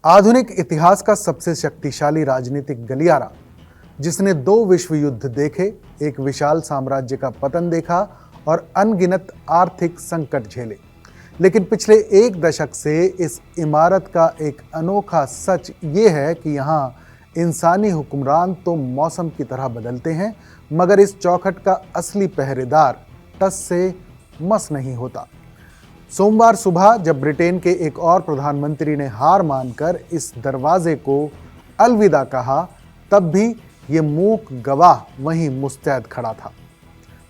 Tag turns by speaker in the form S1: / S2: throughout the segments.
S1: आधुनिक इतिहास का सबसे शक्तिशाली राजनीतिक गलियारा, जिसने 2 विश्व युद्ध देखे, एक विशाल साम्राज्य का पतन देखा और अनगिनत आर्थिक संकट झेले। लेकिन पिछले 1 दशक से इस इमारत का एक अनोखा सच ये है कि यहाँ इंसानी हुक्मरान तो मौसम की तरह बदलते हैं, मगर इस चौखट का असली पहरेदार टस से मस नहीं होता। सोमवार सुबह जब ब्रिटेन के एक और प्रधानमंत्री ने हार मानकर इस दरवाजे को अलविदा कहा, तब भी ये मूक गवाह वहीं मुस्तैद खड़ा था।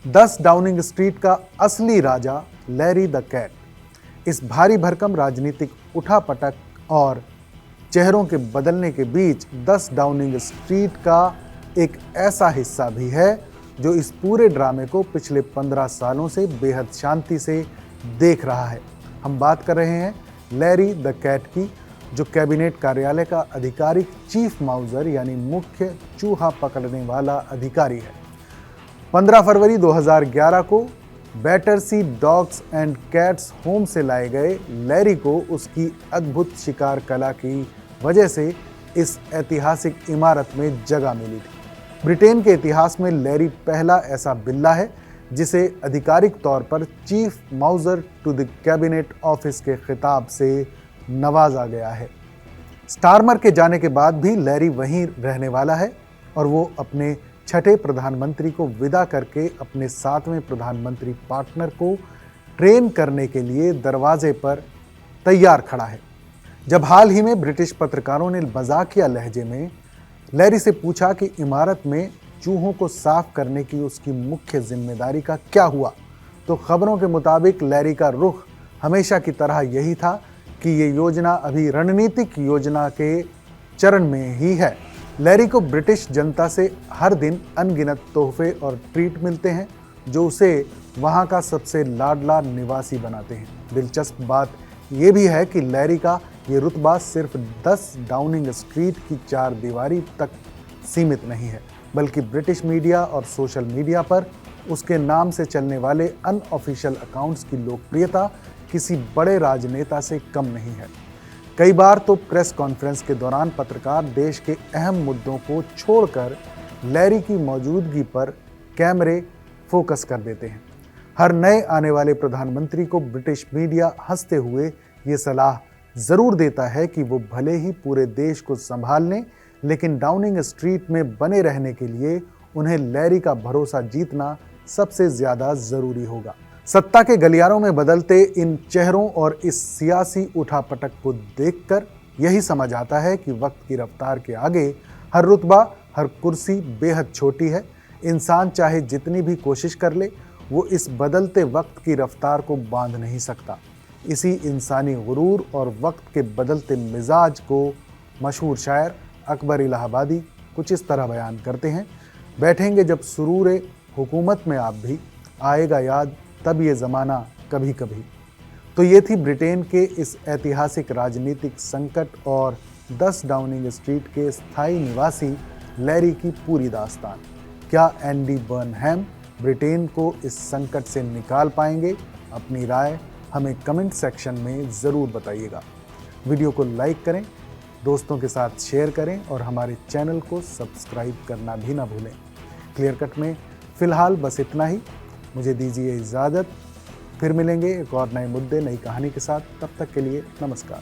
S1: 10 डाउनिंग स्ट्रीट का असली राजा लैरी द कैट इस भारी भरकम राजनीतिक उठापटक और चेहरों के बदलने के बीच 10 डाउनिंग स्ट्रीट का एक ऐसा हिस्सा भी है जो इस पूरे ड्रामे को पिछले 15 सालों से बेहद शांति से देख रहा है। हम बात कर रहे हैं लैरी द कैट की, जो कैबिनेट कार्यालय का आधिकारिक चीफ माउजर यानी मुख्य चूहा पकड़ने वाला अधिकारी है। 15 फरवरी 2011 को Battersea dogs and cats home से लाए गए लैरी को उसकी अद्भुत शिकार कला की वजह से इस ऐतिहासिक इमारत में जगह मिली थी। ब्रिटेन के इतिहास में लैरी पहला ऐसा बिल्ला है जिसे आधिकारिक तौर पर chief mouser to the cabinet office के खिताब से नवाजा गया है। स्टारमर के जाने के बाद भी लैरी वहीं रहने वाला है और वो अपने 6ठे प्रधानमंत्री को विदा करके अपने 7वें प्रधानमंत्री पार्टनर को ट्रेन करने के लिए दरवाजे पर तैयार खड़ा है। जब हाल ही में ब्रिटिश पत्रकारों ने मजाकिया लहजे में लैरी से पूछा कि इमारत में चूहों को साफ करने की उसकी मुख्य जिम्मेदारी का क्या हुआ, तो खबरों के मुताबिक लैरी का रुख हमेशा की तरह यही था कि ये योजना अभी रणनीतिक योजना के चरण में ही है। लैरी को ब्रिटिश जनता से हर दिन अनगिनत तोहफे और ट्रीट मिलते हैं जो उसे वहाँ का सबसे लाडला निवासी बनाते हैं। दिलचस्प बात ये भी है कि लैरी का ये रुतबा सिर्फ 10 डाउनिंग स्ट्रीट की 4 दीवारी तक सीमित नहीं है, बल्कि ब्रिटिश मीडिया और सोशल मीडिया पर उसके नाम से चलने वाले अनऑफिशियल अकाउंट्स की लोकप्रियता किसी बड़े राजनेता से कम नहीं है। कई बार तो प्रेस कॉन्फ्रेंस के दौरान पत्रकार देश के अहम मुद्दों को छोड़कर लैरी की मौजूदगी पर कैमरे फोकस कर देते हैं। हर नए आने वाले प्रधानमंत्री को ब्रिटिश मीडिया हंसते हुए ये सलाह ज़रूर देता है कि वो भले ही पूरे देश को संभाल लें, लेकिन डाउनिंग स्ट्रीट में बने रहने के लिए उन्हें लैरी का भरोसा जीतना सबसे ज़्यादा ज़रूरी होगा। सत्ता के गलियारों में बदलते इन चेहरों और इस सियासी उठापटक को देखकर यही समझ आता है कि वक्त की रफ्तार के आगे हर रुतबा, हर कुर्सी बेहद छोटी है। इंसान चाहे जितनी भी कोशिश कर ले, वो इस बदलते वक्त की रफ्तार को बांध नहीं सकता। इसी इंसानी गुरूर और वक्त के बदलते मिजाज को मशहूर शायर अकबर इलाहाबादी कुछ इस तरह बयान करते हैं, बैठेंगे जब सुरूर हुकूमत में आप भी, आएगा याद तब ये ज़माना कभी कभी। तो ये थी ब्रिटेन के इस ऐतिहासिक राजनीतिक संकट और 10 डाउनिंग स्ट्रीट के स्थायी निवासी लैरी की पूरी दास्तान। क्या एंडी बर्नहैम ब्रिटेन को इस संकट से निकाल पाएंगे? अपनी राय हमें कमेंट सेक्शन में ज़रूर बताइएगा। वीडियो को लाइक करें, दोस्तों के साथ शेयर करें और हमारे चैनल को सब्सक्राइब करना भी ना भूलें। क्लियर कट में फ़िलहाल बस इतना ही। मुझे दीजिए इजाज़त। फिर मिलेंगे एक और नए मुद्दे, नई कहानी के साथ। तब तक के लिए नमस्कार।